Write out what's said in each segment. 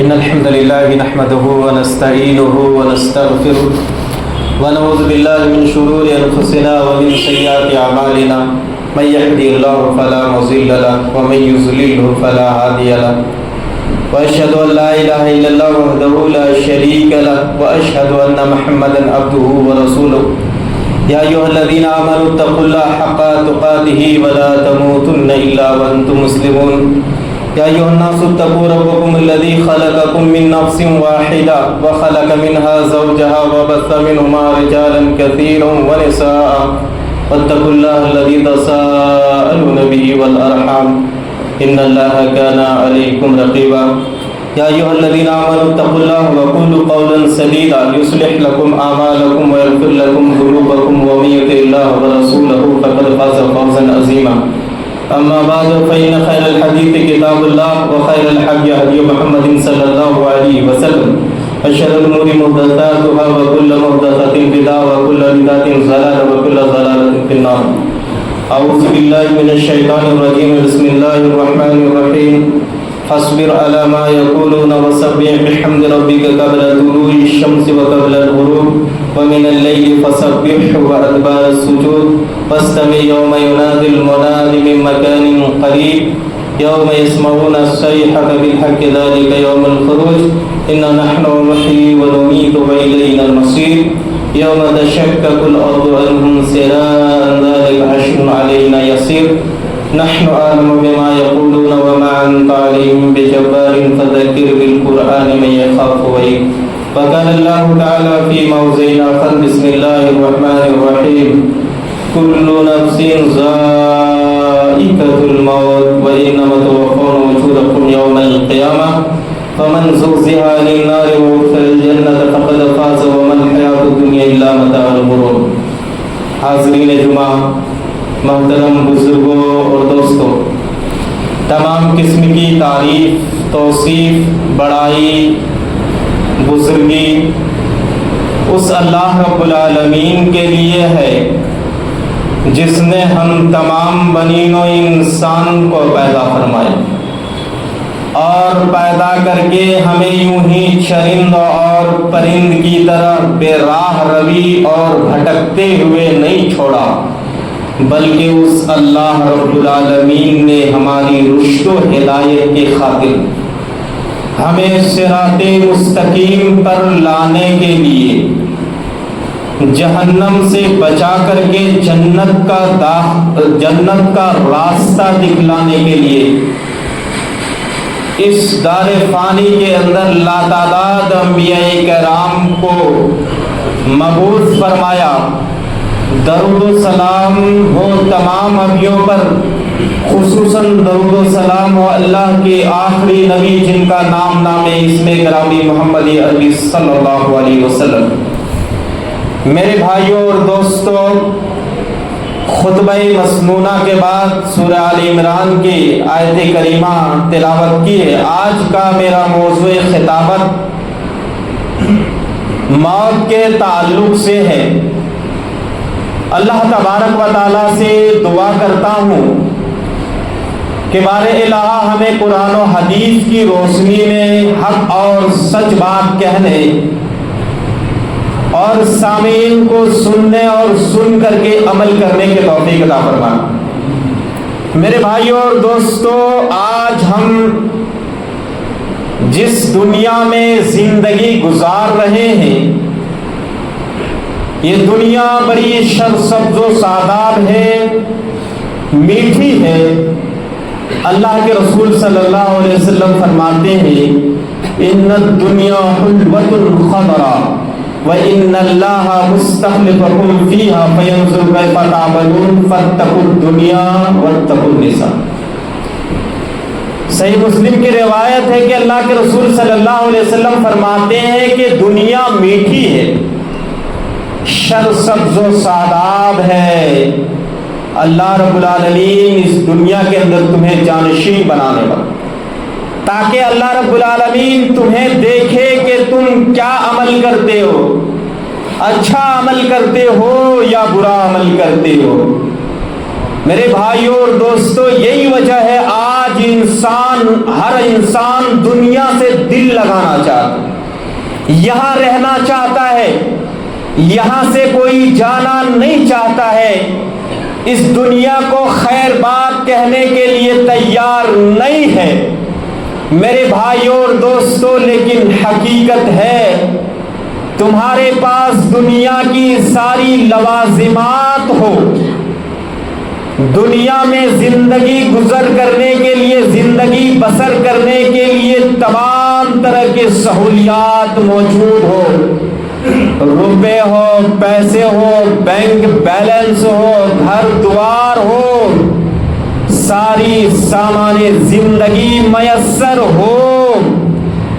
إن الحمد لله نحمده ونستعينه ونستغفره ونعوذ بالله من شرور أنفسنا ومن سيئات أعمالنا من يهده الله فلا مضل له ومن يضلل فلا هادي له وأشهد أن لا إله إلا الله وحده لا شريك له وأشهد أن محمدا عبده ورسوله يا أيها الذين آمنوا اتقوا الله حق تقاته ولا تموتن إلا وأنتم مسلمون يا أيها الناس اتقوا ربكم الذي خلقكم من نفس واحدة وخلق منها زوجها وبث منهما رجالا كثيرا ونساء واتقوا الله الذي تساءلون به والأرحام إن الله كان عليكم رقيبا يا أيها الذين آمنوا اتقوا الله وقولوا قولا سديدا يصلح لكم أعمالكم ويغفر لكم ذنوبكم ومن يطع الله ورسوله فقد فاز فوزا عظيما أما بعد فإن خير الحديث كتاب الله وخير الهدي هدي محمد صلى الله عليه وسلم وشر الأمور محدثاتها وكل محدثة بدعة وكل بدعة ضلالة وكل ضلالة في النار. أعوذ بالله من الشيطان الرجيم. بسم الله الرحمن الرحيم. فاصبر على ما يقولون وسبح بحمد ربك قبل طلوع الشمس وقبل الغروب ومن الليل فسبحه وأدبار السجود واستمع يوم ينادي المنادي من مكان قريب يوم يسمعون الصيحة بالحق ذلك يوم الخروج إنا نحن نحيي ونميت وإلينا المصير يوم تشقق الأرض عنهم سراء ذلك حشر علينا يسير نحن أعلم بما يقولون وما أنت عليهم بجبار فذكر بالقرآن من يخاف وعيد. وقال الله تعالى في موضع آخر بسم الله الرحمن الرحيم كل نفس ذائقة الموت وإنما توفون أجوركم يوم القيامة فمن زحزح عن النار وأدخل الجنة فقد فاز وما الحياة الدنيا إلا متاع الغرور. حاضرین جمعہ، محترم بزرگوں اور دوستوں، تمام قسم کی تعریف، توصیف، بڑائی، بزرگی اس اللہ رب العالمین کے لیے ہے جس نے ہم تمام بنی نوع انسان کو پیدا فرمایا اور پیدا کر کے ہمیں یوں ہی چرند اور پرند کی طرح بے راہ روی اور بھٹکتے ہوئے نہیں چھوڑا، بلکہ اس اللہ رب العالمین نے ہماری رشد و ہدایت کی خاطر ہمیں صراط مستقیم پر لانے کے لیے، جہنم سے بچا کر کے جنت کا راستہ دکھلانے کے لیے اس دار فانی کے اندر لاتعداد انبیاء کرام کو مبعوث فرمایا. درود و سلام ہو تمام نبیوں پر، خصوصاً درود و سلام ہو اللہ کے آخری نبی جن کا نام اسم گرامی محمد عربی صلی اللہ علیہ وسلم. میرے بھائیوں اور دوستوں، خطبہ مسنونہ کے بعد سورہ آل عمران کی آیت کریمہ تلاوت کی ہے. آج کا میرا موضوع خطابت موت کے تعلق سے ہے. اللہ تبارک و تعالیٰ سے دعا کرتا ہوں کہ بار الہ ہمیں قرآن و حدیث کی روشنی میں حق اور سچ بات کہنے اور سامعین کو سننے اور سن کر کے عمل کرنے کے توفیق عطا فرمائے. میرے بھائیوں اور دوستوں، آج ہم جس دنیا میں زندگی گزار رہے ہیں، یہ دنیا بڑی سرسبز و شاداب ہے، میٹھی ہے. اللہ کے رسول صلی اللہ علیہ وسلم فرماتے ہیں ان الدنیا حلوۃ خضرا وان اللہ مستخلفکم فیہا فینظر کیف تعملون فاتقوا الدنیا واتقوا النساء. صحیح مسلم کی روایت ہے کہ اللہ کے رسول صلی اللہ علیہ وسلم فرماتے ہیں کہ دنیا میٹھی ہے، سرسبز و شاداب ہے. اللہ رب العالمین اس دنیا کے اندر تمہیں جانشین بنانے والا، تاکہ اللہ رب العالمین تمہیں دیکھے کہ تم کیا عمل کرتے ہو، اچھا عمل کرتے ہو یا برا عمل کرتے ہو. میرے بھائیوں اور دوستوں، یہی وجہ ہے آج آج ہر انسان دنیا سے دل لگانا چاہتا ہے، یہاں رہنا چاہتا ہے، یہاں سے کوئی جانا نہیں چاہتا ہے، اس دنیا کو خیر بات کہنے کے لیے تیار نہیں ہے میرے بھائیوں اور دوستوں۔ لیکن حقیقت ہے تمہارے پاس دنیا کی ساری لوازمات ہو، دنیا میں زندگی گزر کرنے کے لیے، زندگی بسر کرنے کے لیے تمام طرح کے سہولیات موجود ہو، روپے ہو، پیسے ہو، بینک بیلنس ہو، گھر دوار ہو، ساری سامان زندگی میسر ہو،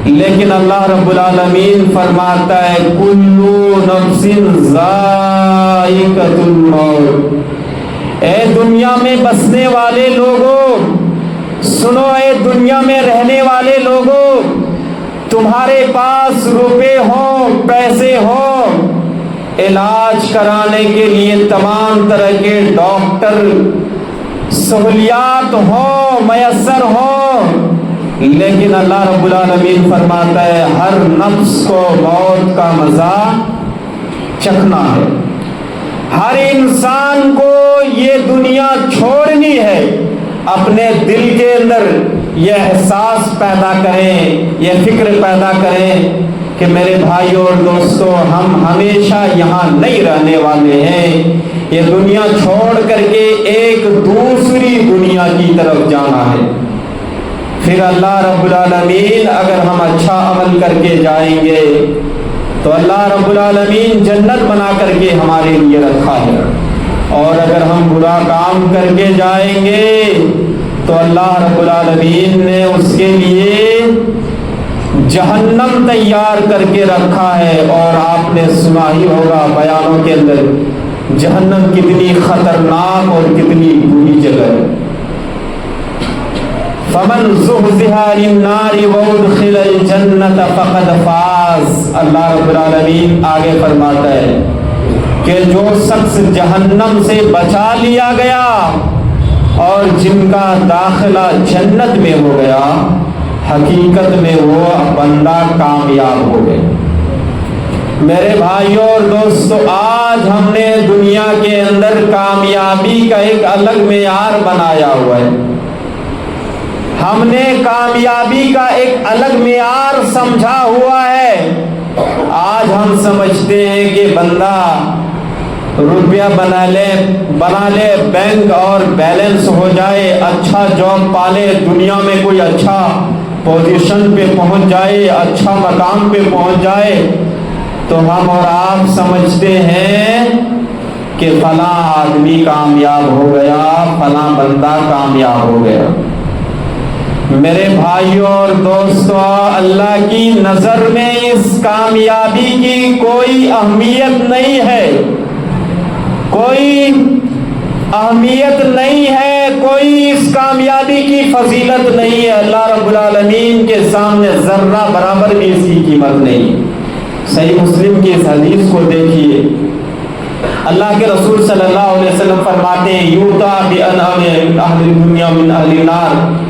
لیکن اللہ رب العالمین فرماتا ہے کلو نفس ذائقۃ الموت۔ اے دنیا میں بسنے والے لوگوں سنو، اے دنیا میں رہنے والے لوگوں، تمہارے پاس روپے ہوں، پیسے ہوں، علاج کرانے کے لیے تمام طرح کے ڈاکٹر سہولیات ہوں، میسر ہوں، لیکن اللہ رب العالمین فرماتا ہے ہر نفس کو موت کا مزہ چکھنا ہے۔ ہر انسان کو یہ دنیا چھوڑنی ہے۔ اپنے دل کے اندر یہ احساس پیدا کریں، یہ فکر پیدا کریں کہ میرے بھائیوں اور دوستوں، ہم ہمیشہ یہاں نہیں رہنے والے ہیں، یہ دنیا چھوڑ کر کے ایک دوسری دنیا کی طرف جانا ہے۔ پھر اللہ رب العالمین اگر ہم اچھا عمل کر کے جائیں گے تو اللہ رب العالمین جنت بنا کر کے ہمارے لیے رکھا ہے، اور اگر ہم برا کام کر کے جائیں گے تو اللہ رب العالمین نے اس کے لیے جہنم تیار کر کے رکھا ہے۔ اور آپ نے سنا ہی ہوگا بیانوں کے اندر جہنم کتنی خطرناک اور کتنی بری جگہ ہے۔ فمن زحزح عن النار وادخل الجنۃ فقد فاز۔ اللہ رب العالمین آگے فرماتا ہے کہ جو شخص جہنم سے بچا لیا گیا اور جن کا داخلہ جنت میں ہو گیا، حقیقت میں وہ بندہ کامیاب ہو گئے۔ میرے بھائیوں اور دوستو، آج ہم نے دنیا کے اندر کامیابی کا ایک الگ معیار بنایا ہوا ہے، ہم نے کامیابی کا ایک الگ معیار سمجھا ہوا ہے۔ آج ہم سمجھتے ہیں کہ بندہ روپیہ بنا لے، بینک اور بیلنس ہو جائے، اچھا جاب پالے، دنیا میں کوئی اچھا پوزیشن پہ پہنچ جائے، اچھا مقام پہ پہنچ جائے، تو ہم اور آپ سمجھتے ہیں کہ فلاں آدمی کامیاب ہو گیا، فلاں بندہ کامیاب ہو گیا۔ میرے بھائیوں اور دوستو، اللہ کی نظر میں اس کامیابی کی کوئی اہمیت نہیں ہے، کوئی اہمیت نہیں ہے، کوئی اس کامیابی کی فضیلت نہیں ہے۔ اللہ رب العالمین کے سامنے ذرہ برابر بھی اس کی قیمت نہیں۔ صحیح مسلم کی اس حدیث کو دیکھیے، اللہ کے رسول صلی اللہ علیہ وسلم فرماتے ہیں یوتا بانعم اہل الدنیا من اہل النار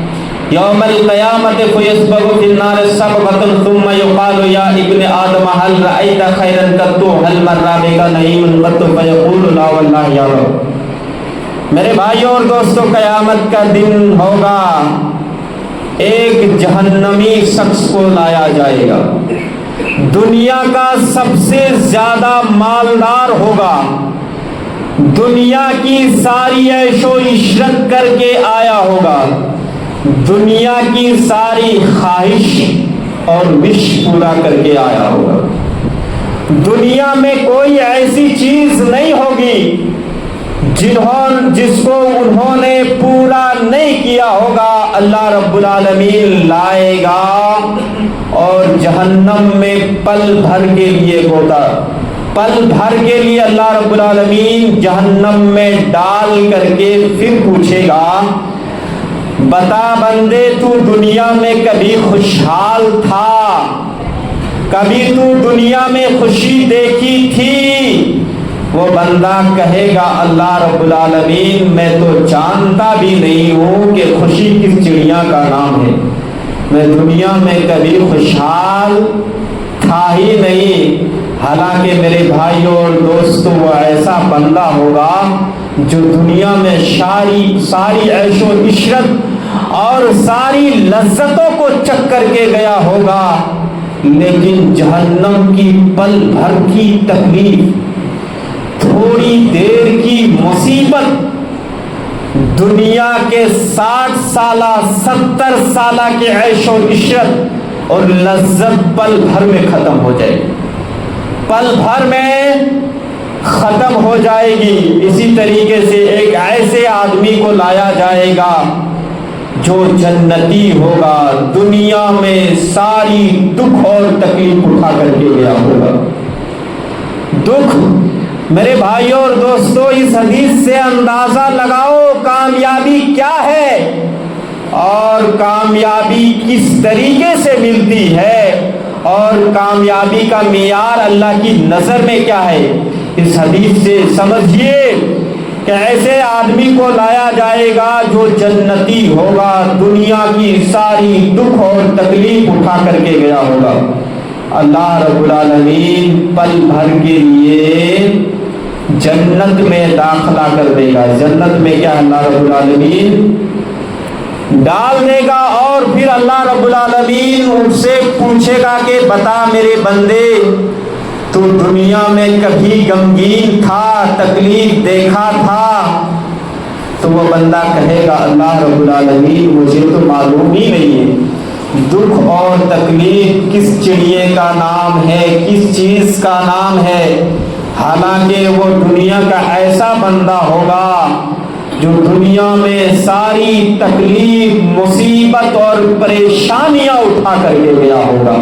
یوم القیامت فیسبغ فی النار سبغۃ ثم یقال یا ابن آدم هل رأیت خیرا قط هل مر بک نعیم قط فیقول لا واللہ یا رب۔ میرے بھائیوں اور دوستوں، قیامت کا دن ہوگا، ایک جہنمی شخص کو لایا جائے گا، دنیا کا سب سے زیادہ مالدار ہوگا، دنیا کی ساری عیش و عشرت کر کے آیا ہوگا، دنیا کی ساری خواہش اور وش پورا کر کے آیا ہوگا، دنیا میں کوئی ایسی چیز نہیں ہوگی جس کو انہوں نے پورا نہیں کیا ہوگا، اللہ رب العالمین لائے گا اور جہنم میں پل بھر کے لیے اللہ رب العالمین جہنم میں ڈال کر کے پھر پوچھے گا بتا بندے، تو دنیا میں کبھی خوشحال تھا؟ کبھی تو دنیا میں خوشی دیکھی تھی؟ وہ بندہ کہے گا اللہ رب العالمین میں تو جانتا بھی نہیں ہوں کہ خوشی کس چڑیا کا نام ہے، میں دنیا میں کبھی خوشحال تھا ہی نہیں۔ حالانکہ میرے بھائیوں اور دوستوں وہ ایسا بندہ ہوگا جو دنیا میں ساری عیش و عشرت اور ساری لذتوں کو چکھ کر کے گیا ہوگا، لیکن جہنم کی پل بھر کی تکلیف، تھوڑی دیر کی مصیبت دنیا کے 60 سالہ 70 سالہ کے عیش و عشرت اور لذت پل بھر میں ختم ہو جائے گی، پل بھر میں ختم ہو جائے گی۔ اسی طریقے سے ایک ایسے آدمی کو لایا جائے گا جو جنتی ہوگا، دنیا میں ساری دکھ اور تکلیف اٹھا کر کے گیا ہوگا۔ دکھ میرے بھائیوں اور دوستوں، اس حدیث سے اندازہ لگاؤ کامیابی کیا ہے اور کامیابی کس طریقے سے ملتی ہے اور کامیابی کا معیار اللہ کی نظر میں کیا ہے۔ اس حدیث سے سمجھیے کہ ایسے آدمی کو لایا جائے گا جو جنتی ہوگا، دنیا کی ساری دکھ اور تکلیف اٹھا کر کے گیا ہوگا۔ اللہ رب العالمین پل بھر کے لیے جنت میں داخلہ کر دے گا۔ جنت میں کیا اللہ رب العالمین ڈال دے گا، اور پھر اللہ رب العالمین ان سے پوچھے گا کہ بتا میرے بندے، تو دنیا میں کبھی غمگین تھا، تکلیف دیکھا تھا؟ تو وہ بندہ کہے گا اللہ رب العالمین مجھے تو معلوم ہی نہیں ہے دکھ اور تکلیف کس چڑیے کا نام ہے، کس چیز کا نام ہے۔ حالانکہ وہ دنیا کا ایسا بندہ ہوگا جو دنیا میں ساری تکلیف، مصیبت اور پریشانیاں اٹھا کر کے گیا ہوگا۔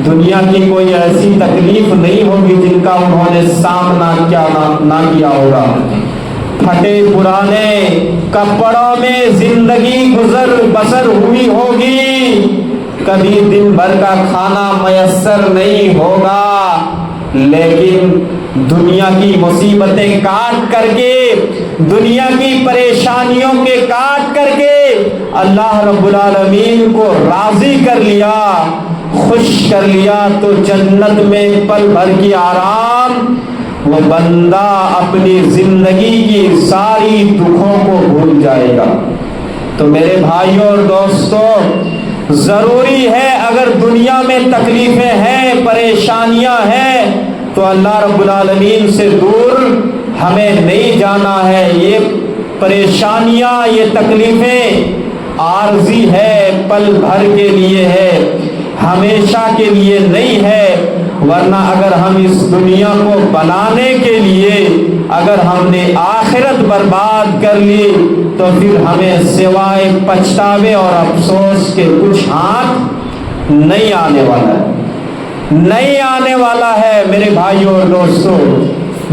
دنیا کی کوئی ایسی تکلیف نہیں ہوگی جن کا انہوں نے سامنا نہ کیا ہوگا۔ پھٹے پرانے کپڑوں میں زندگی بسر ہوئی ہوگی، کبھی دن بھر کا کھانا میسر نہیں ہوگا، لیکن دنیا کی مصیبتیں کاٹ کر کے، دنیا کی پریشانیوں کے کاٹ کر کے اللہ رب العالمین کو راضی کر لیا، خوش کر لیا، تو جنت میں پل بھر کی آرام وہ بندہ اپنی زندگی کی ساری دکھوں کو بھول جائے گا۔ تو میرے بھائیوں اور دوستوں، ضروری ہے اگر دنیا میں تکلیفیں ہیں، پریشانیاں ہیں، تو اللہ رب العالمین سے دور ہمیں نہیں جانا ہے۔ یہ پریشانیاں، یہ تکلیفیں عارضی ہے، پل بھر کے لیے ہے، ہمیشہ کے لیے نہیں ہے۔ ورنہ اگر ہم اس دنیا کو بنانے کے لیے اگر ہم نے آخرت برباد کر لی تو پھر ہمیں سوائے پچھتاوے اور افسوس کے کچھ ہاتھ نہیں آنے والا ہے، نہیں آنے والا ہے۔ میرے بھائیوں اور دوستوں،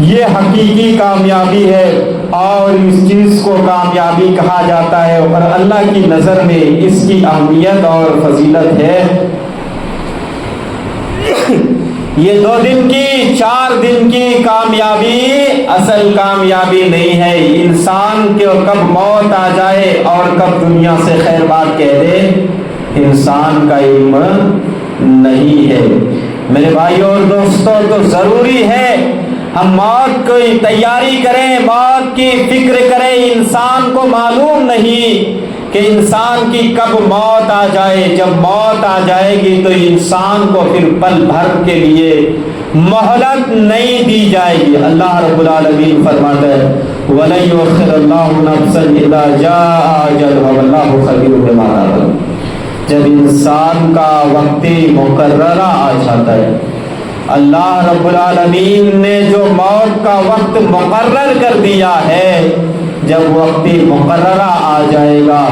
یہ حقیقی کامیابی ہے اور اس چیز کو کامیابی کہا جاتا ہے، اور اللہ کی نظر میں اس کی اہمیت اور فضیلت ہے۔ یہ 2 دن کی 4 دن کی کامیابی اصل کامیابی نہیں ہے۔ انسان کے کب موت آ جائے اور کب دنیا سے خیر بات کہہ دے، انسان کا علم نہیں ہے۔ میرے بھائیوں اور دوستوں، تو ضروری ہے ہم موت کی تیاری کریں، موت کی فکر کریں۔ انسان کو معلوم نہیں کہ انسان کی کب موت آ جائے۔ جب موت آ جائے گی تو انسان کو پھر پل بھر کے لیے مہلت نہیں دی جائے گی۔ اللہ رب العالمین فرماتا ہے وَلَن يُؤَخِّرَ اللَّهُ نَفْسًا إِذَا جَاءَ أَجَلُهَا وَاللَّهُ خَبِيرٌ بِمَا تَعْمَلُونَ۔ جب انسان کا وقت مقررہ آ جاتا ہے، اللہ رب العالمین نے جو موت کا وقت مقرر کر دیا ہے، جب وقت مقررہ آ جائے گا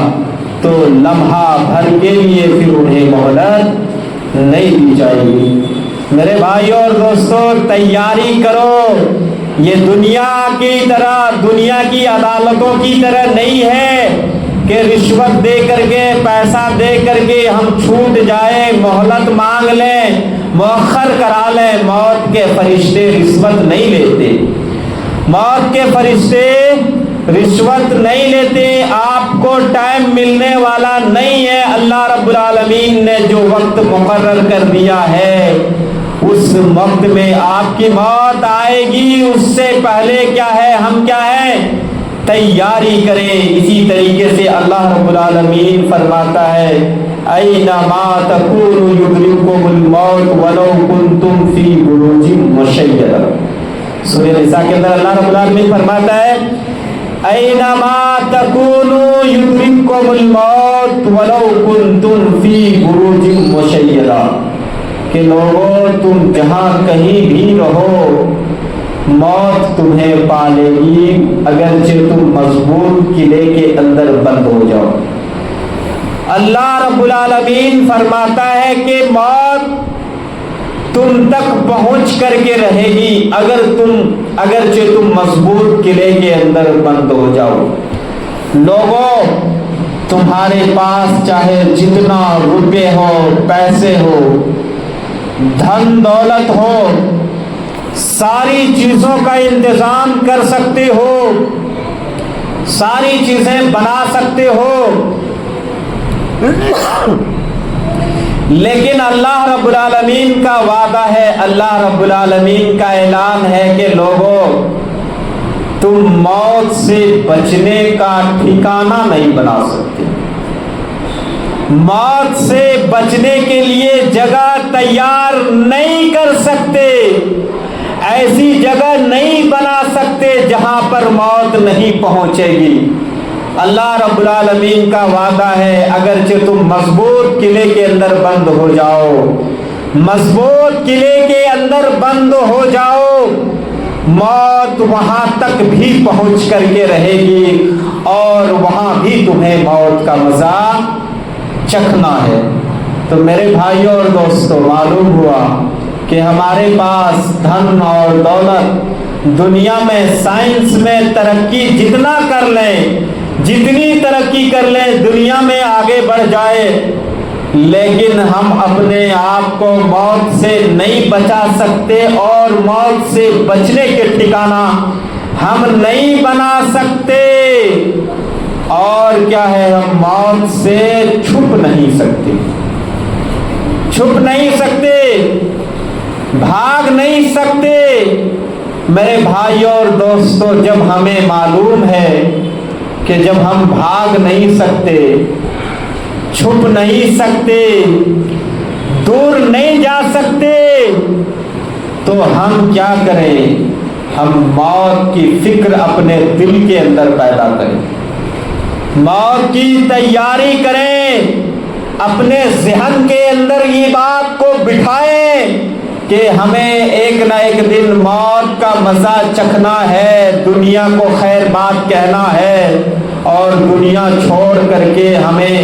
تو لمحہ بھر کے لیے پھر انہیں مہلت نہیں دی جائے گی۔ میرے بھائیوں اور دوستوں، تیاری کرو۔ یہ دنیا کی طرح، دنیا کی عدالتوں کی طرح نہیں ہے کہ رشوت دے کر کے، پیسہ دے کر کے ہم چھوٹ جائیں، مہلت مانگ لیں، مؤخر کرا لیں۔ موت کے فرشتے رشوت نہیں لیتے۔ موت کے فرشتے رشوت نہیں لیتے، آپ کو ٹائم ملنے والا نہیں ہے۔ اللہ رب العالمین نے جو وقت مقرر کر دیا ہے اس وقت میں آپ کی موت آئے گی، اس سے پہلے کیا ہے، ہم کیا ہے، تیاری کریں۔ اسی طریقے سے اللہ رب العالمین فرماتا ہے اینما تکونوا یدرککم الموت ولو کنتم فی بروج مشیدہ۔ سورہ نساء کے اندر اللہ رب العالمین فرماتا ہے اینما تکونوا یدرککم الموت ولو کنتم فی بروج مشیدہ، کہ لوگوں تم جہاں کہیں بھی رہو موت تمہیں پالے گی، اگرچہ تم مضبوط قلعے کے اندر بند ہو جاؤ۔ اللہ رب العالمین فرماتا ہے کہ موت تم تک پہنچ کر کے رہے گی اگرچہ تم مضبوط قلعے کے اندر بند ہو جاؤ۔ لوگوں تمہارے پاس چاہے جتنا روپے ہو، پیسے ہو، دھن دولت ہو، ساری چیزوں کا انتظام کر سکتے ہو، ساری چیزیں بنا سکتے ہو، لیکن اللہ رب العالمین کا وعدہ ہے، اللہ رب العالمین کا اعلان ہے کہ لوگوں تم موت سے بچنے کا ٹھکانہ نہیں بنا سکتے، موت سے بچنے کے لیے جگہ تیار نہیں کر سکتے، ایسی جگہ نہیں بنا سکتے جہاں پر موت نہیں پہنچے گی۔ اللہ رب العالمین کا وعدہ ہے اگرچہ تم مضبوط قلعے کے اندر بند ہو جاؤ، مضبوط قلعے کے اندر بند ہو جاؤ، موت وہاں تک بھی پہنچ کر کے رہے گی اور وہاں بھی تمہیں موت کا مزہ چکھنا ہے۔ تو میرے بھائیوں اور دوستوں، معلوم ہوا کہ ہمارے پاس دھن اور دولت، دنیا میں سائنس میں ترقی جتنا کر لیں، جتنی ترقی کر لیں، دنیا میں آگے بڑھ جائے، لیکن ہم اپنے آپ کو موت سے نہیں بچا سکتے اور موت سے بچنے کے ٹھکانہ ہم نہیں بنا سکتے۔ اور کیا ہے، ہم موت سے چھپ نہیں سکتے، چھپ نہیں سکتے، بھاگ نہیں سکتے۔ میرے بھائیوں اور دوستوں، جب ہمیں معلوم ہے کہ جب ہم بھاگ نہیں سکتے، چھپ نہیں سکتے، دور نہیں جا سکتے، تو ہم کیا کریں؟ ہم موت کی فکر اپنے دل کے اندر پیدا کریں، موت کی تیاری کریں، اپنے ذہن کے اندر یہ بات کو بٹھائیں کہ ہمیں ایک نہ ایک دن موت کا مزہ چکھنا ہے، دنیا کو خیر بات کہنا ہے اور دنیا چھوڑ کر کے ہمیں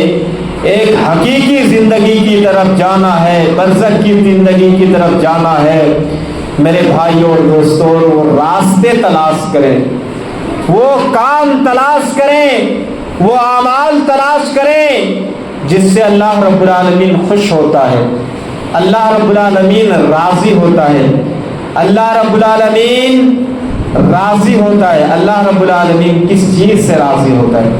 ایک حقیقی زندگی کی طرف جانا ہے، برزخ کی زندگی کی طرف جانا ہے۔ میرے بھائیوں اور دوستوں، وہ راستے تلاش کریں، وہ کام تلاش کریں، وہ اعمال تلاش کریں جس سے اللہ رب العالمین خوش ہوتا ہے، اللہ رب العالمین راضی ہوتا ہے، اللہ رب العالمین راضی ہوتا ہے۔ اللہ رب العالمین کس چیز سے راضی ہوتا ہے؟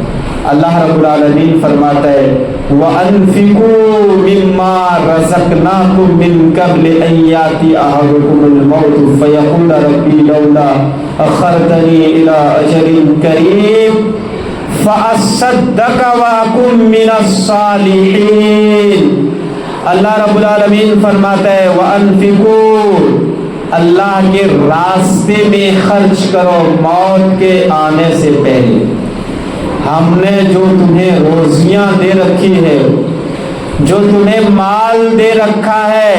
اللہ رب العالمین فرماتا ہے وَأَنفِقُوا مِمَّا رَزَقْنَاكُم مِّن قَبْلِ أَن يَأْتِيَ أَحَدَكُمُ الْمَوْتُ فَيَقُولَ رَبِّي لَوْلَا أَخَّرْتَنِي إِلَىٰ أَجَلٍ قَرِيبٍ فَأَصَّدَّقَ وَأَكُن مِّنَ الصَّالِحِينَ۔ اللہ رب العالمین فرماتا ہے وَأَنفِقُوا، اللہ کے راستے میں خرچ کرو موت کے آنے سے پہلے۔ ہم نے جو تمہیں روزیاں دے رکھی ہے، جو تمہیں مال دے رکھا ہے،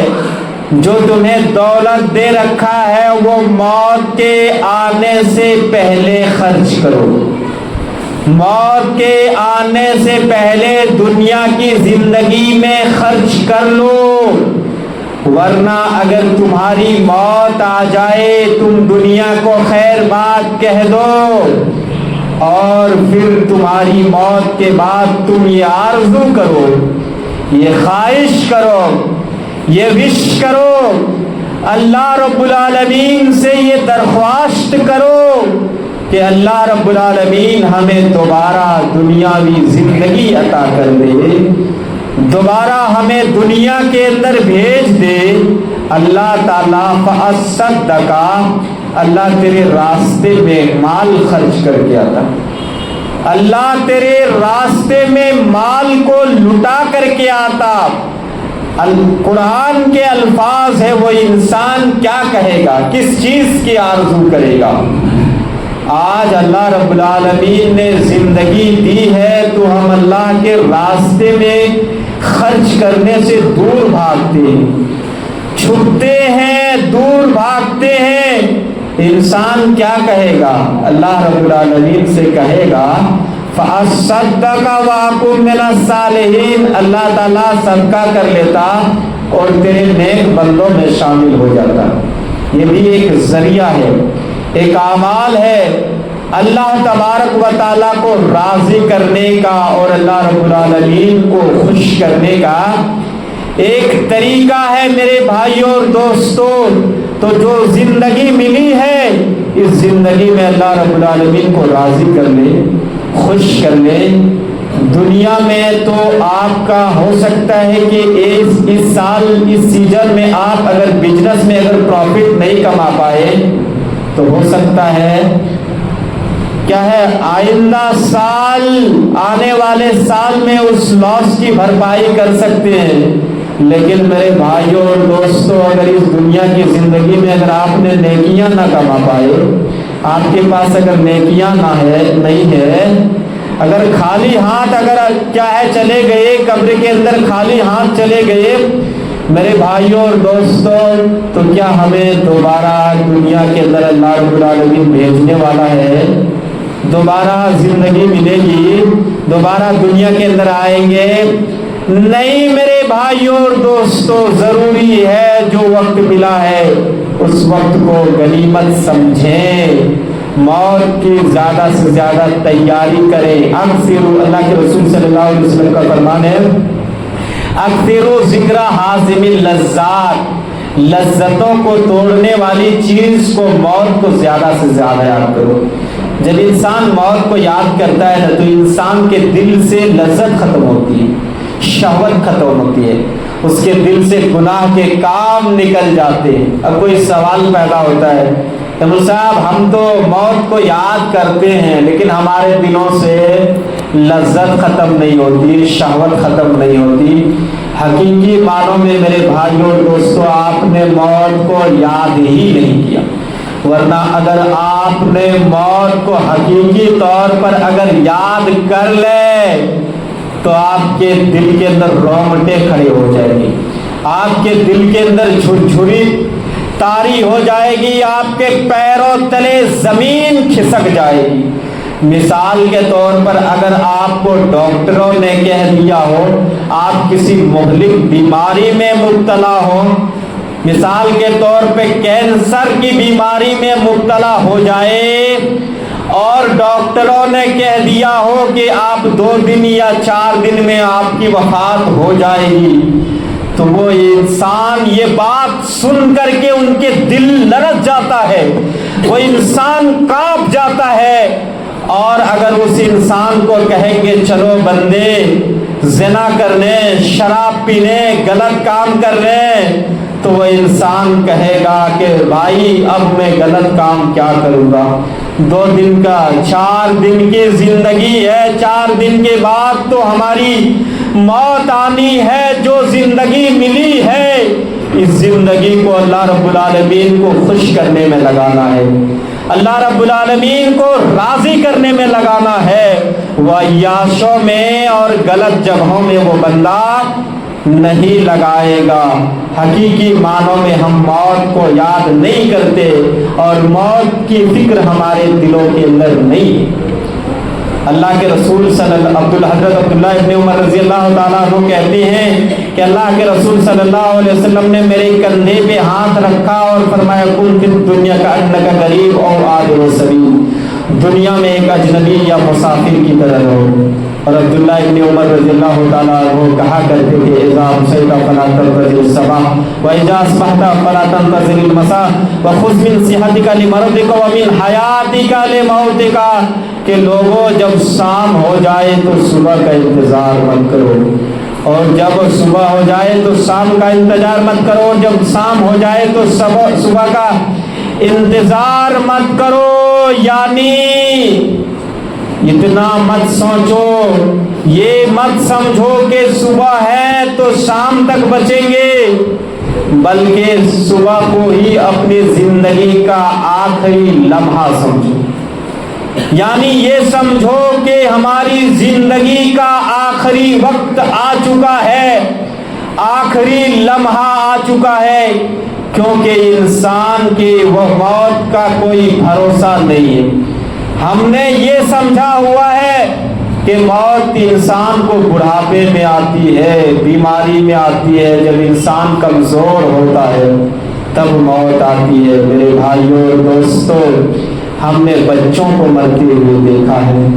جو تمہیں دولت دے رکھا ہے، وہ موت کے آنے سے پہلے خرچ کرو، موت کے آنے سے پہلے دنیا کی زندگی میں خرچ کر لو، ورنہ اگر تمہاری موت آ جائے تم دنیا کو خیر بات کہہ دو اور پھر تمہاری موت کے بعد تم یہ آرزو کرو، یہ خواہش کرو، یہ وش کرو اللہ رب العالمین سے یہ درخواست کرو کہ اللہ رب العالمین ہمیں دوبارہ دنیاوی زندگی عطا کر دے، دوبارہ ہمیں دنیا کے اندر بھیج دے۔ اللہ تعالیٰ فَأَصَّدَّقَ، اللہ تیرے راستے میں مال خرچ کر کے آتا، اللہ تیرے راستے میں مال کو لٹا کر کے آتا۔ قرآن کے الفاظ ہے، وہ انسان کیا کہے گا، کس چیز کی آرزو کرے گا؟ آج اللہ رب العالمین نے زندگی دی ہے تو ہم اللہ کے راستے میں خرچ کرنے سے دور بھاگتے ہیں، چھپتے ہیں، دور بھاگتے ہیں۔ انسان کیا کہے گا؟ اللہ رب العالمین سے کہے گا فَأَصَّدَّقَ وَأَكُن مِّنَ الصَّالِحِينَ، اللہ تعالیٰ صدقہ کر لیتا اور تیرے نیک بندوں میں شامل ہو جاتا۔ یہ بھی ایک ذریعہ ہے، ایک اعمال ہے اللہ تبارک و تعالیٰ کو راضی کرنے کا اور اللہ رب العالمین کو خوش کرنے کا ایک طریقہ ہے میرے بھائیوں اور دوستوں۔ تو جو زندگی ملی ہے، اس زندگی میں اللہ رب العالمین کو راضی کر لے، خوش کر لے۔ دنیا میں تو آپ کا ہو سکتا ہے کہ اس سال اس سیزن میں آپ اگر بزنس میں اگر پروفٹ نہیں کما پائے تو ہو سکتا ہے کیا ہے آئندہ سال، آنے والے سال میں اس لاس کی بھرپائی کر سکتے ہیں۔ لیکن میرے بھائیوں اور دوستوں، اگر اس دنیا کی زندگی میں اگر آپ نے نیکیاں نہ کما پائے، آپ کے پاس اگر نیکیاں نہیں ہے، اگر خالی ہاتھ اگر کیا ہے چلے گئے، قبر کے اندر خالی ہاتھ چلے گئے میرے بھائیوں اور دوستوں، تو کیا ہمیں دوبارہ دنیا کے اندر اللہ رب العالمین بھیجنے والا ہے؟ دوبارہ زندگی ملے گی؟ دوبارہ دنیا کے اندر آئیں گے؟ نہیں میرے بھائیوں اور دوستوں، ضروری ہے جو وقت ملا ہے اس وقت کو غنیمت سمجھیں، موت کی زیادہ سے زیادہ تیاری کریں۔ اکثر، اللہ کے رسول صلی اللہ علیہ وسلم کا فرمان ہے، اکثر ذکر حازم اللذات، لذتوں کو توڑنے والی چیز کو، موت کو زیادہ سے زیادہ یاد کرو۔ جب انسان موت کو یاد کرتا ہے تو انسان کے دل سے لذت ختم ہوتی ہے، شہوت ختم ہوتی ہے، اس کے دل سے گناہ کے کام نکل جاتے ہیں۔ اب کوئی سوال پیدا ہوتا ہے کہ صاحب ہم تو موت کو یاد کرتے ہیں لیکن ہمارے دلوں سے لذت ختم نہیں ہوتی، شہوت ختم نہیں ہوتی۔ حقیقی معنوں میں میرے بھائیوں اور دوستوں، آپ نے موت کو یاد ہی نہیں کیا، ورنہ اگر آپ نے موت کو حقیقی طور پر اگر یاد کر لے تو آپ کے دل کے اندر رونگٹے کھڑے ہو جائیں گے، آپ کے دل کے اندر جھرجھری طاری ہو جائے گی، آپ کے پیروں تلے زمین کھسک جائے گی۔ مثال کے طور پر اگر آپ کو ڈاکٹروں نے کہہ دیا ہو آپ کسی مہلک بیماری میں مبتلا ہو، مثال کے طور پہ کینسر کی بیماری میں مبتلا ہو جائے اور ڈاکٹروں نے کہہ دیا ہو کہ آپ 2 دن یا 4 دن میں آپ کی وفات ہو جائے گی، تو وہ انسان یہ بات سن کر کے ان کے دل لرز جاتا ہے، وہ انسان کانپ جاتا ہے۔ اور اگر اس انسان کو کہیں گے چلو بندے زنا کرنے، شراب پینے، غلط کام کرنے، تو وہ انسان کہے گا کہ بھائی اب میں غلط کام کیا کروں گا، 2 دن کا 4 دن کی زندگی ہے، 4 دن کے بعد تو ہماری موت آنی ہے۔ جو زندگی ملی ہے اس زندگی کو اللہ رب العالمین کو خوش کرنے میں لگانا ہے، اللہ رب العالمین کو راضی کرنے میں لگانا ہے۔ وہ عیاشوں میں اور غلط جگہوں میں وہ بندہ نہیں لگائے گا۔ حقیقی معنوں میں ہم موت کو یاد نہیں کرتے اور موت کی فکر ہمارے دلوں کے اندر نہیں ہے۔ اللہ کے رسول حضرت عبداللہ ابن عمر رضی اللہ تعالیٰ عنہ کہتے ہیں کہ اللہ کے رسول صلی اللہ علیہ وسلم نے میرے کندھے پہ ہاتھ رکھا اور فرمایا کن فی الدنیا کأنک غریب او عابر سبیل، دنیا میں ایک اجنبی یا مسافر کی طرح رہو۔ اور عبداللہ ابن عمر رضی اللہ تعالیٰ عنہ کہا کرتے تھے اذا امسیت فلا تنتظر الصباح واذا اصبحت فلا تنتظر المساء وخذ من صحتك لمرضك ومن حیاتك لموتك، کہ لوگوں جب شام ہو جائے تو صبح کا انتظار مت کرو، اور جب صبح ہو جائے تو شام کا انتظار مت کرو، اور جب شام ہو جائے تو صبح کا انتظار مت کرو، یعنی اتنا مت سوچو، یہ مت سمجھو کہ صبح ہے تو شام تک بچیں گے، بلکہ صبح کو ہی اپنی زندگی کا آخری لمحہ سمجھو، یعنی یہ سمجھو کہ ہماری زندگی کا آخری وقت آ چکا ہے، آخری لمحہ آ چکا ہے، کیونکہ انسان کی وہ موت کا کوئی بھروسہ نہیں ہے۔ ہم نے یہ سمجھا ہوا ہے کہ موت انسان کو بڑھاپے میں آتی ہے، بیماری میں آتی ہے، جب انسان کمزور ہوتا ہے تب موت آتی ہے۔ میرے بھائیوں اور دوستوں، ہم نے بچوں کو مرتے ہوئے دیکھا ہے،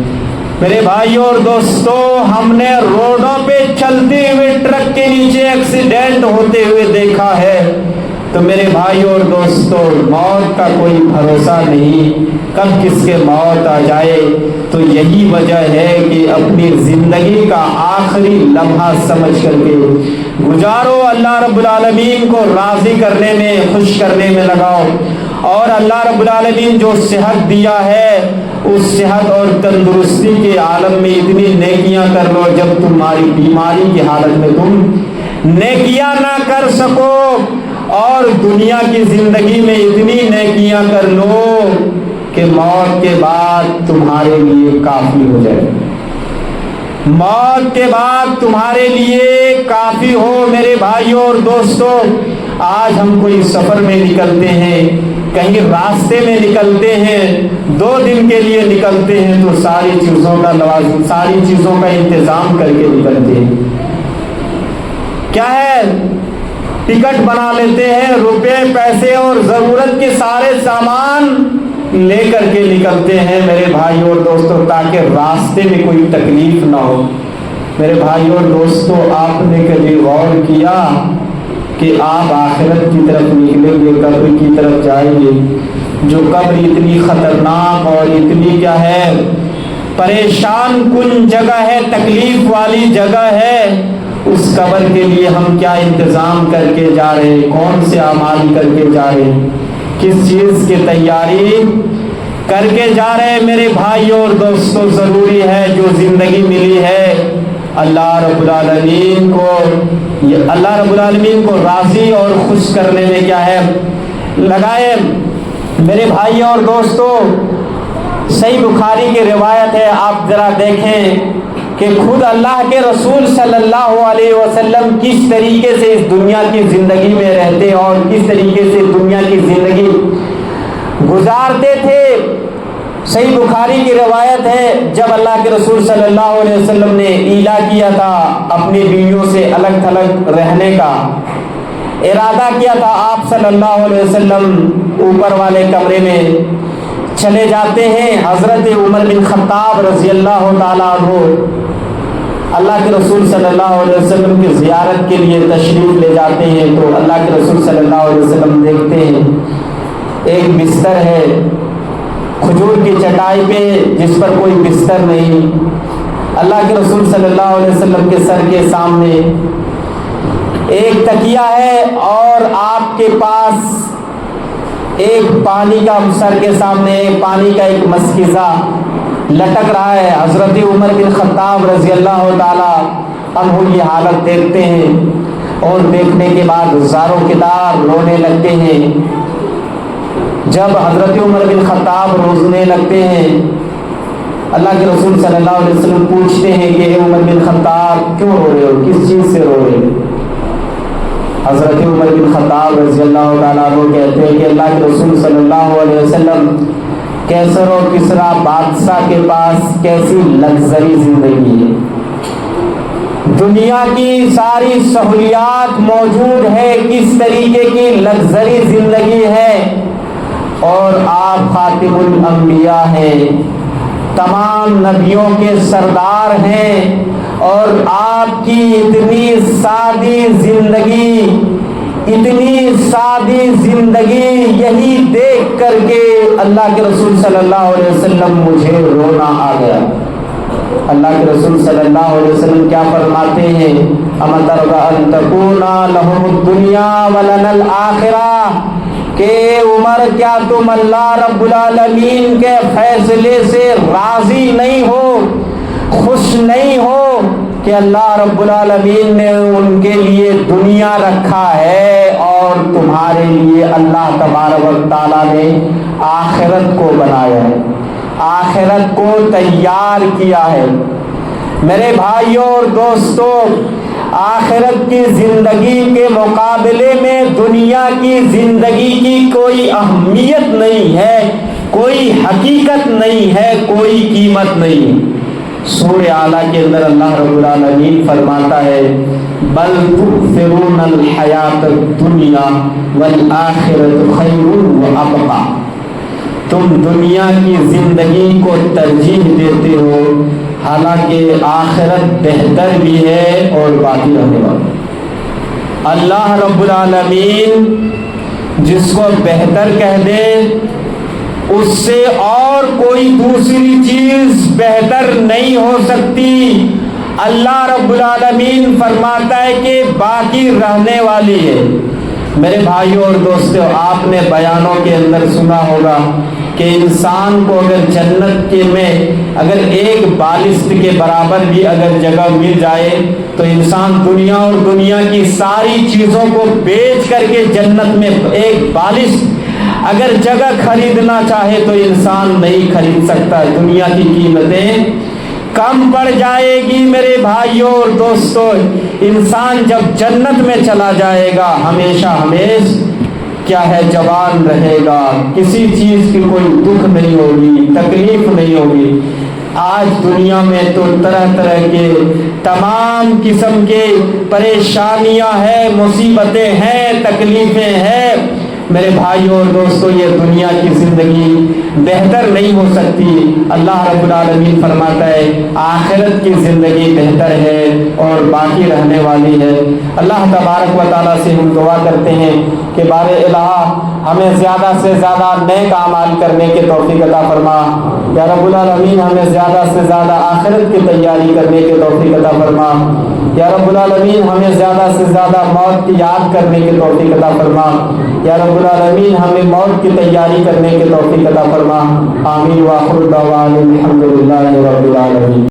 میرے بھائیوں اور دوستوں، ہم نے روڈوں پہ چلتے ہوئے ٹرک کے نیچے ایکسیڈنٹ ہوتے ہوئے دیکھا ہے۔ تو میرے بھائیوں اور دوستوں، موت کا کوئی بھروسہ نہیں، کب کس کے موت آ جائے۔ تو یہی وجہ ہے کہ اپنی زندگی کا آخری لمحہ سمجھ کر کے گزارو، اللہ رب العالمین کو راضی کرنے میں، خوش کرنے میں لگاؤ، اور اللہ رب العالمین جو صحت دیا ہے اس صحت اور تندرستی کے عالم میں اتنی نیکیاں کر لو جب تمہاری بیماری کی حالت میں تم نیکیاں نہ کر سکو، اور دنیا کی زندگی میں اتنی نیکیاں کر لو کہ موت کے بعد تمہارے لیے کافی ہو جائے، موت کے بعد تمہارے لیے کافی ہو۔ میرے بھائیوں اور دوستوں، آج ہم کوئی سفر میں نکلتے ہیں، کہیں راستے میں نکلتے ہیں، 2 دن کے لیے نکلتے ہیں، تو ساری چیزوں کا انتظام کر کے نکلتے ہیں۔ کیا ہے؟ ٹکٹ بنا لیتے ہیں، روپے پیسے اور ضرورت کے سارے سامان لے کر کے نکلتے ہیں میرے بھائیوں اور دوستوں، تاکہ راستے میں کوئی تکلیف نہ ہو۔ میرے بھائیوں اور دوستوں، آپ نے کبھی غور کیا کہ آپ آخرت کی طرف نکلیں گے، قبر کی طرف جائیں گے، جو قبر اتنی خطرناک اور اتنی کیا ہے، پریشان کن جگہ ہے، تکلیف والی جگہ ہے، اس قبر کے لیے ہم کیا انتظام کر کے جا رہے ہیں، کون سے اعمال کر کے جا رہے ہیں، کس چیز کی تیاری کر کے جا رہے ہیں۔ میرے بھائیوں اور دوستوں، ضروری ہے جو زندگی ملی ہے اللہ رب العالمین کو راضی اور خوش کرنے میں کیا ہے، لگائے۔ میرے بھائیوں اور دوستوں، صحیح بخاری کی روایت ہے، آپ ذرا دیکھیں کہ خود اللہ کے رسول صلی اللہ علیہ وسلم کس طریقے سے اس دنیا کی زندگی میں رہتے اور کس طریقے سے دنیا کی زندگی گزارتے تھے۔ صحیح بخاری کی روایت ہے، جب اللہ کے رسول صلی اللہ علیہ وسلم نے ایلا کیا تھا اپنی بیویوں سے الگ تھلگ رہنے کا، ارادہ کیا تھا، آپ صلی اللہ علیہ وسلم اوپر والے کمرے میں چلے جاتے ہیں۔ حضرت عمر بن خطاب رضی اللہ تعالیٰ عنہ اللہ کے رسول صلی اللہ علیہ وسلم کی زیارت کے لیے تشریف لے جاتے ہیں، تو اللہ کے رسول صلی اللہ علیہ وسلم دیکھتے ہیں ایک بستر ہے کھجور کی چٹائی پہ، جس پر کوئی بستر نہیں۔ اللہ کے رسول صلی اللہ علیہ وسلم کے سر کے سامنے ایک تکیہ ہے، اور آپ کے پاس ایک پانی کا، سر کے سامنے ایک پانی کا ایک مسکیزہ لٹک رہا ہے۔ حضرت عمر بن خطاب رضی اللہ تعالیٰ عنہ کی حالت دیکھتے ہیں، اور دیکھنے کے بعد زاروں کے دار رونے لگتے ہیں۔ جب حضرت عمر بن خطاب رونے لگتے ہیں، اللہ کے رسول صلی اللہ علیہ وسلم پوچھتے ہیں کہ اے عمر بن خطاب کیوں رو رہے ہو، کس چیز سے رو رہے ہو؟ حضرت عمر بن خطاب رضی اللہ تعالیٰ عنہ کہتے ہیں کہ اللہ کے رسول صلی اللہ علیہ وسلم کیسر و کسرا بادشاہ کے پاس کیسی لگژری زندگی ہے، دنیا کی ساری سہولیات موجود ہے، کس طریقے کی لگژری زندگی ہے، اور آپ خاتم الانبیاء ہیں، تمام نبیوں کے سردار ہیں، اور آپ کی اتنی سادی زندگی یہی دیکھ کر کے اللہ کے رسول صلی اللہ علیہ وسلم مجھے رونا آ گیا۔ اللہ کے رسول صلی اللہ علیہ وسلم کیا فرماتے ہیں؟ امترضى ان تكون لهم الدنيا ولنا الآخرہ، کہ عمر کیا تم اللہ رب العالمین کے فیصلے سے راضی نہیں ہو، خوش نہیں ہو کہ اللہ رب العالمین نے ان کے لیے دنیا رکھا ہے اور تمہارے لیے اللہ تبارک و تعالیٰ نے آخرت کو بنایا ہے، آخرت کو تیار کیا ہے۔ میرے بھائیوں اور دوستوں، آخرت کی زندگی کے مقابلے میں دنیا کی زندگی کی کوئی اہمیت نہیں ہے، کوئی حقیقت نہیں ہے، کوئی قیمت نہیں۔ سورہ اعلیٰ کے اندر اللہ رب العالمین فرماتا ہے بل تؤثرون الحیات الدنیا والآخرۃ خیر وابقیٰ، تم دنیا کی زندگی کو ترجیح دیتے ہو، حالانکہ آخرت بہتر بھی ہے اور باقی رہنے والی۔ اللہ رب العالمین جس کو بہتر کہہ دے، اس سے اور کوئی دوسری چیز بہتر نہیں ہو سکتی۔ اللہ رب العالمین فرماتا ہے کہ باقی رہنے والی ہے۔ میرے بھائیوں اور دوستوں، آپ نے بیانوں کے اندر سنا ہوگا کہ انسان کو اگر جنت کے میں اگر ایک بالشت کے برابر بھی اگر جگہ مل جائے تو انسان دنیا اور دنیا کی ساری چیزوں کو بیچ کر کے جنت میں ایک بالشت اگر جگہ خریدنا چاہے تو انسان نہیں خرید سکتا۔ دنیا کی قیمتیں کم پڑ جائے گی۔ میرے بھائیوں اور دوستوں، انسان جب جنت میں چلا جائے گا ہمیشہ کیا ہے، جوان رہے گا، کسی چیز کی کوئی دکھ نہیں ہوگی، تکلیف نہیں ہوگی۔ آج دنیا میں تو طرح طرح کے تمام قسم کے پریشانیاں ہیں، مصیبتیں ہیں، تکلیفیں ہیں۔ میرے بھائیوں اور دوستوں، یہ دنیا کی زندگی بہتر نہیں ہو سکتی۔ اللہ رب العالمین فرماتا ہے آخرت کی زندگی بہتر ہے اور باقی رہنے والی ہے۔ اللہ تبارک و تعالیٰ سے ہم دعا کرتے ہیں کہ بار الہ ہمیں زیادہ سے زیادہ نیک اعمال کرنے کے توفیق عطا فرما۔ یا رب العالمین ہمیں زیادہ سے زیادہ آخرت کی تیاری کرنے کے توفیق عطا فرما۔ یا رب العالمین ہمیں زیادہ سے زیادہ موت کی یاد کرنے کے توفیق عطا فرما۔ یا رب العالمین ہمیں موت کی تیاری کرنے کے توفیق عطا فرما۔ آمین۔ وآخر دعوانا الحمد للہ رب العالمین۔